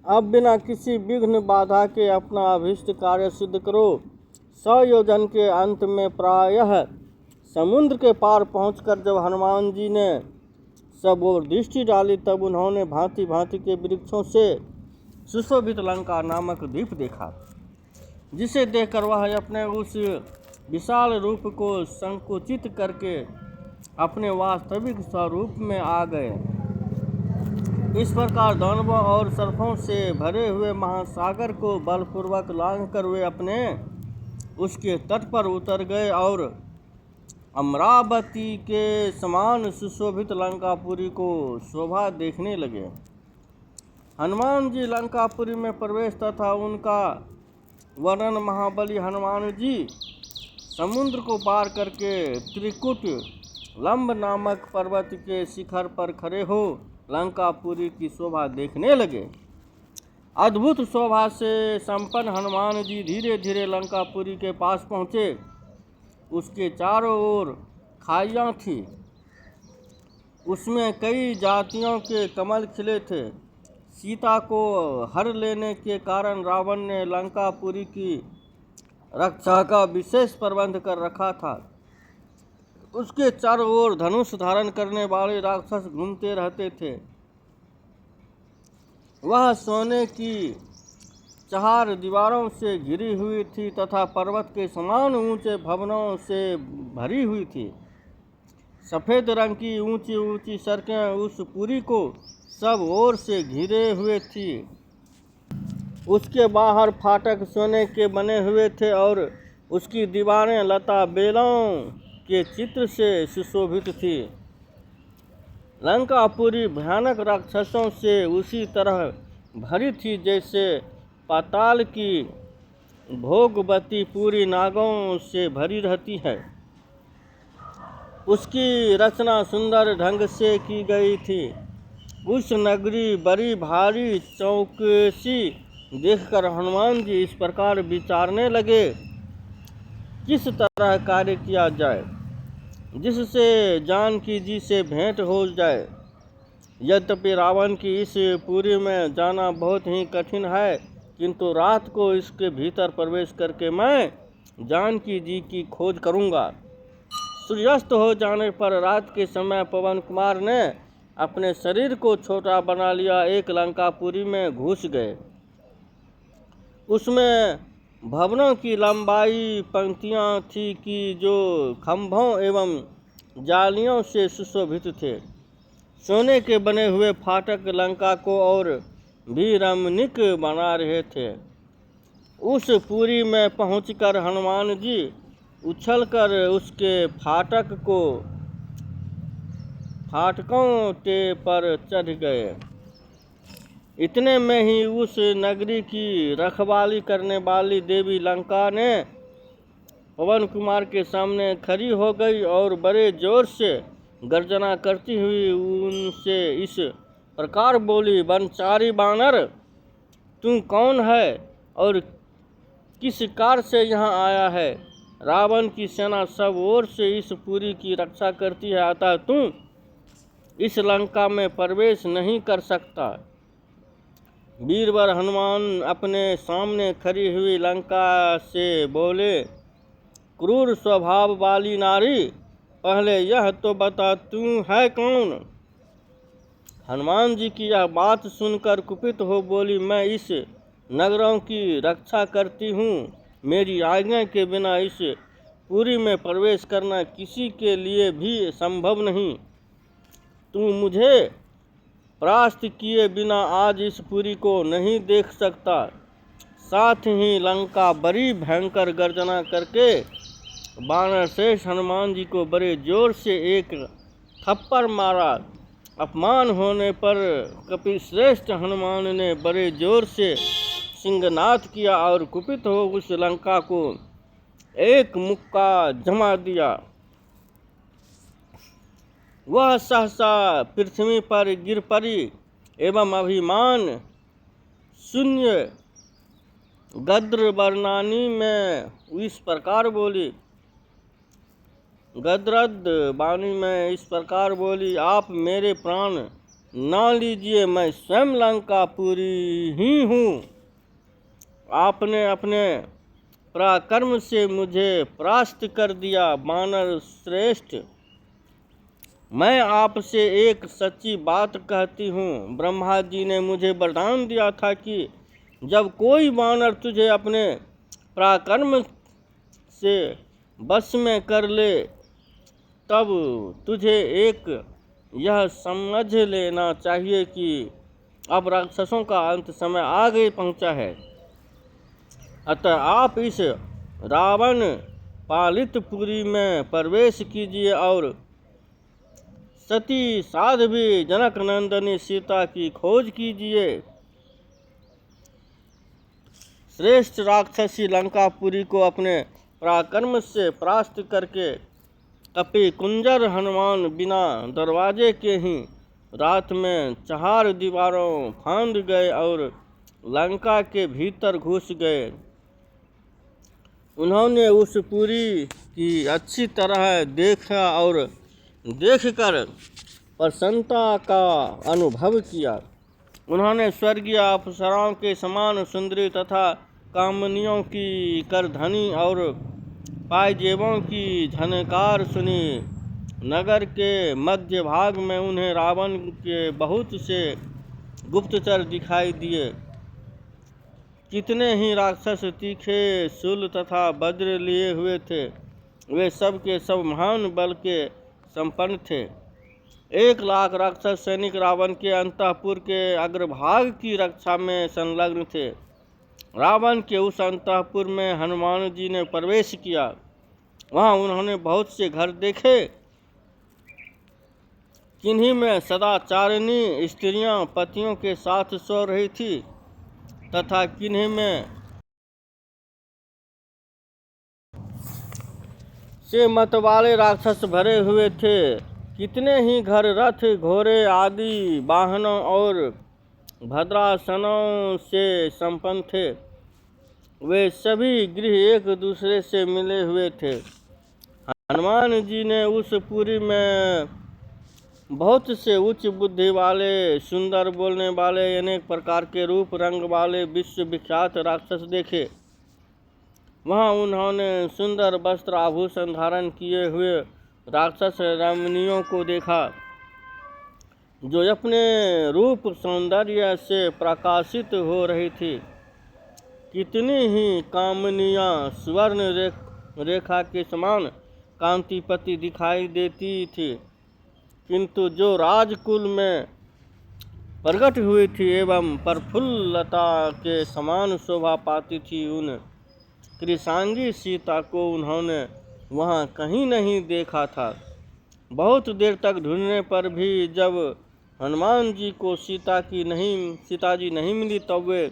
अब बिना किसी विघ्न बाधा के अपना अभीष्ट कार्य सिद्ध करो। 100 योजन के अंत में प्रायः समुद्र के पार पहुंचकर जब हनुमान जी ने सब ओर दृष्टि डाली, तब उन्होंने भांति भांति के वृक्षों से सुशोभित लंका नामक द्वीप देखा, जिसे देखकर वह अपने उस विशाल रूप को संकुचित करके अपने वास्तविक स्वरूप में आ गए। इस प्रकार दानवों और सर्पों से भरे हुए महासागर को बलपूर्वक लांघकर वे अपने उसके तट पर उतर गए और अमरावती के समान सुशोभित लंकापुरी को शोभा देखने लगे। हनुमान जी लंकापुरी में प्रवेश तथा उनका वर्णन। महाबली हनुमान जी समुद्र को पार करके त्रिकुट लंब नामक पर्वत के शिखर पर खड़े हो लंकापुरी की शोभा देखने लगे। अद्भुत शोभा से संपन्न हनुमान जी धीरे धीरे लंकापुरी के पास पहुँचे। उसके चारों ओर खाइयाँ थी, उसमें कई जातियों के कमल खिले थे। सीता को हर लेने के कारण रावण ने लंकापुरी की रक्षा का विशेष प्रबंध कर रखा था। उसके चारों ओर धनुष धारण करने वाले राक्षस घूमते रहते थे। वह सोने की 4 दीवारों से घिरी हुई थी तथा पर्वत के समान ऊंचे भवनों से भरी हुई थी। सफ़ेद रंग की ऊंची ऊंची सड़कें उस पुरी को सब ओर से घिरे हुए थी। उसके बाहर फाटक सोने के बने हुए थे और उसकी दीवारें लता बेलों के चित्र से सुशोभित थी। लंकापुरी भयानक राक्षसों से उसी तरह भरी थी जैसे पाताल की भोगवती पूरी नागों से भरी रहती है। उसकी रचना सुंदर ढंग से की गई थी। उस नगरी बड़ी भारी चौकसी देखकर हनुमान जी इस प्रकार विचारने लगे, किस तरह कार्य किया जाए जिससे जानकी जी से भेंट हो जाए। यद्यपि रावण की इस पुरी में जाना बहुत ही कठिन है, किंतु रात को इसके भीतर प्रवेश करके मैं जानकी जी की खोज करूंगा। सूर्यास्त हो जाने पर रात के समय पवन कुमार ने अपने शरीर को छोटा बना लिया, एक लंकापुरी में घुस गए। उसमें भवनों की लंबाई पंक्तियां थी कि जो खंभों एवं जालियों से सुशोभित थे। सोने के बने हुए फाटक लंका को और भी रमणीक बना रहे थे। उस पुरी में पहुंचकर हनुमान जी उछलकर उसके फाटकों पर चढ़ गए। इतने में ही उस नगरी की रखवाली करने वाली देवी लंका ने पवन कुमार के सामने खड़ी हो गई और बड़े जोर से गर्जना करती हुई उनसे इस प्रकार बोली, वनचारी बानर, तू कौन है और किस कार से यहाँ आया है? रावण की सेना सब ओर से इस पुरी की रक्षा करती है, अतः तू इस लंका में प्रवेश नहीं कर सकता। वीरवर हनुमान अपने सामने खड़ी हुई लंका से बोले, क्रूर स्वभाव वाली नारी, पहले यह तो बता तू है कौन? हनुमान जी की यह बात सुनकर कुपित हो बोली, मैं इस नगरों की रक्षा करती हूँ। मेरी आज्ञा के बिना इस पुरी में प्रवेश करना किसी के लिए भी संभव नहीं। तू मुझे परास्त किए बिना आज इस पुरी को नहीं देख सकता। साथ ही लंका बड़ी भयंकर गर्जना करके बानर शेष हनुमान जी को बड़े जोर से एक थप्पड़ मारा। अपमान होने पर कपिश्रेष्ठ हनुमान ने बड़े जोर से सिंहनाद किया और कुपित हो उस लंका को एक मुक्का जमा दिया। वह सहसा पृथ्वी पर गिर पड़ी एवं अभिमान शून्य गद्र वर्णानी में इस प्रकार बोली, गद्रद वाणी में इस प्रकार बोली, आप मेरे प्राण ना लीजिए, मैं स्वयं लंकापुरी ही हूँ। आपने अपने पराक्रम से मुझे परास्त कर दिया वानर श्रेष्ठ। मैं आपसे एक सच्ची बात कहती हूँ, ब्रह्मा जी ने मुझे वरदान दिया था कि जब कोई वानर तुझे अपने पराक्रम से बस में कर ले, तब तुझे एक यह समझ लेना चाहिए कि अब राक्षसों का अंत समय आ गई पहुँचा है। अतः आप इस रावण पालित पुरी में प्रवेश कीजिए और सती साध्वी जनक नंदनी सीता की खोज कीजिए। श्रेष्ठ राक्षसी लंकापुरी को अपने पराक्रम से परास्त करके कपि कुंजर हनुमान बिना दरवाजे के ही रात में 4 दीवारों फांद गए और लंका के भीतर घुस गए। उन्होंने उस पुरी की अच्छी तरह देखा और देखकर प्रसन्नता का अनुभव किया। उन्होंने स्वर्गीय अप्सराओं के समान सुंदरी तथा कामनियों की करधनी और पायजेबों की झनकार सुनी। नगर के मध्य भाग में उन्हें रावण के बहुत से गुप्तचर दिखाई दिए। कितने ही राक्षस तीखे शूल तथा वज्र लिए हुए थे। वे सब के सब महान बल के संपन्न थे। 1 लाख राक्षस सैनिक रावण के अंतःपुर के अग्रभाग की रक्षा में संलग्न थे। रावण के उस अंतःपुर में हनुमान जी ने प्रवेश किया। वहाँ उन्होंने बहुत से घर देखे। किन्हीं में सदाचारिणी स्त्रियां पतियों के साथ सो रही थी तथा किन्हीं में से मतवाले राक्षस भरे हुए थे। कितने ही घर रथ घोड़े आदि वाहनों और भद्रासनों से संपन्न थे। वे सभी गृह एक दूसरे से मिले हुए थे। हनुमान जी ने उस पुरी में बहुत से उच्च बुद्धि वाले, सुंदर बोलने वाले, अनेक प्रकार के रूप रंग वाले विश्व विख्यात राक्षस देखे। वहाँ उन्होंने सुंदर वस्त्र आभूषण धारण किए हुए राक्षस रमणियों को देखा, जो अपने रूप सौंदर्य से प्रकाशित हो रही थी। कितनी ही कामनियाँ स्वर्ण रेखा के समान कांतिपति दिखाई देती थी, किंतु जो राजकुल में प्रकट हुई थी एवं प्रफुल्लता के समान शोभा पाती थी, उन कृशांगी सीता को उन्होंने वहाँ कहीं नहीं देखा था। बहुत देर तक ढूंढने पर भी जब हनुमान जी को सीता जी नहीं मिली, तब वे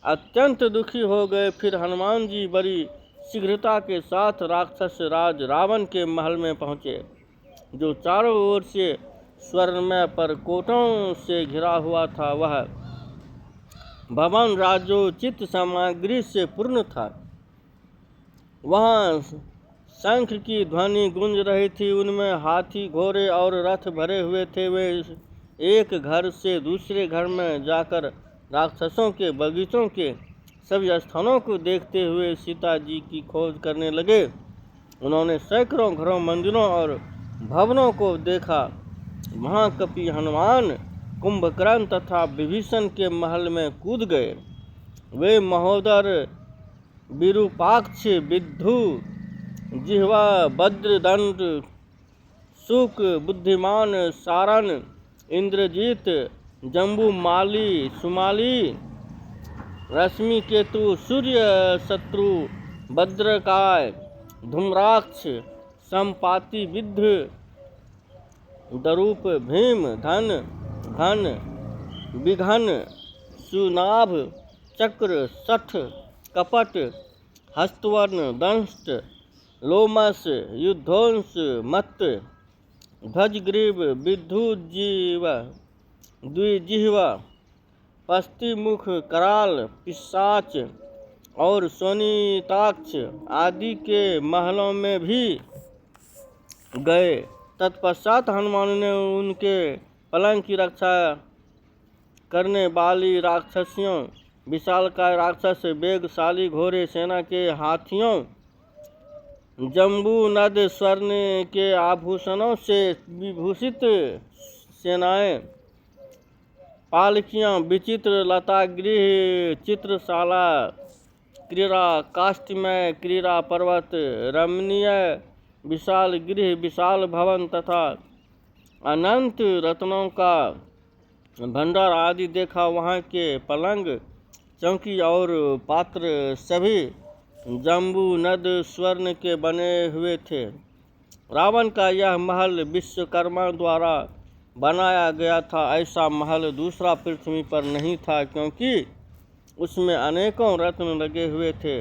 अत्यंत दुखी हो गए। फिर हनुमान जी बड़ी शीघ्रता के साथ राक्षस राज रावण के महल में पहुँचे, जो चारों ओर से स्वर्णमय परकोटों से घिरा हुआ था। वह भवन राजोचित सामग्री से पूर्ण था। वहाँ शंख की ध्वनि गूंज रही थी। उनमें हाथी, घोड़े और रथ भरे हुए थे। वे एक घर से दूसरे घर में जाकर राक्षसों के बगीचों के सभी स्थानों को देखते हुए सीता जी की खोज करने लगे। उन्होंने सैकड़ों घरों, मंदिरों और भवनों को देखा। महाकपि हनुमान कुंभकर्ण तथा विभीषण के महल में कूद गए। वे महोदर, विरूपाक्ष, विद्धु, जिह्वा, वज्रदंड, शुक, बुद्धिमान, सारण, इंद्रजीत, जम्बूमाली, सुमाली, रश्मिकेतु, सूर्य शत्रु, भद्रकाय, धूम्राक्ष, संपाति, विद्ध, दरूप, भीम, धन, घन, विघन, सुनाभ, चक्र, शठ, कपट, हस्तवर्ण, दंष्ट, लोमस, युद्धोंस, मत्त, ध्वजग्रीव, विद्धुजीव, द्विजिह्वा, पस्तिमुख, कराल, पिशाच और सोनिताक्ष आदि के महलों में भी गए। तत्पश्चात हनुमान ने उनके पलंग की रक्षा करने वाली राक्षसियों, विशालकाय राक्षस, वेगशाली घोड़े सेना के हाथियों, जम्बू नद स्वर्ण के आभूषणों से विभूषित सेनाएं, पालकियां, विचित्र लतागृह, चित्रशाला, क्रीड़ा काष्ठमय क्रीड़ा पर्वत, रमणीय विशाल गृह, विशाल भवन तथा अनंत रत्नों का भंडार आदि देखा। वहाँ के पलंग, चौकी और पात्र सभी जम्बू नद स्वर्ण के बने हुए थे। रावण का यह महल विश्वकर्मा द्वारा बनाया गया था। ऐसा महल दूसरा पृथ्वी पर नहीं था, क्योंकि उसमें अनेकों रत्न लगे हुए थे,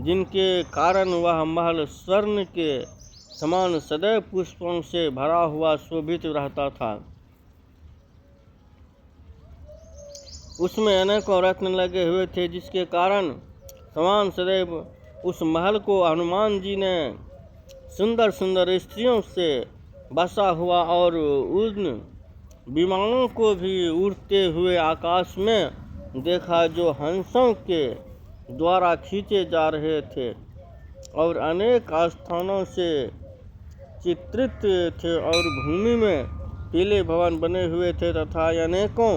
जिनके कारण वह महल स्वर्ण के समान सदैव पुष्पों से भरा हुआ शोभित रहता था। उसमें अनेकों रत्न लगे हुए थे, जिसके कारण समान सदैव उस महल को हनुमान जी ने सुंदर सुंदर स्त्रियों से बसा हुआ और उन विमानों को भी उड़ते हुए आकाश में देखा, जो हंसों के द्वारा खींचे जा रहे थे और अनेक स्थानों से चित्रित थे, और भूमि में पीले भवन बने हुए थे तथा अनेकों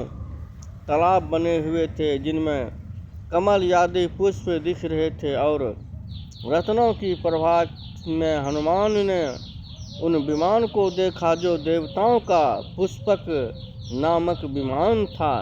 तालाब बने हुए थे, जिनमें कमल आदि पुष्प दिख रहे थे। और रत्नों की प्रभा में हनुमान ने उन विमान को देखा, जो देवताओं का पुष्पक नामक विमान था।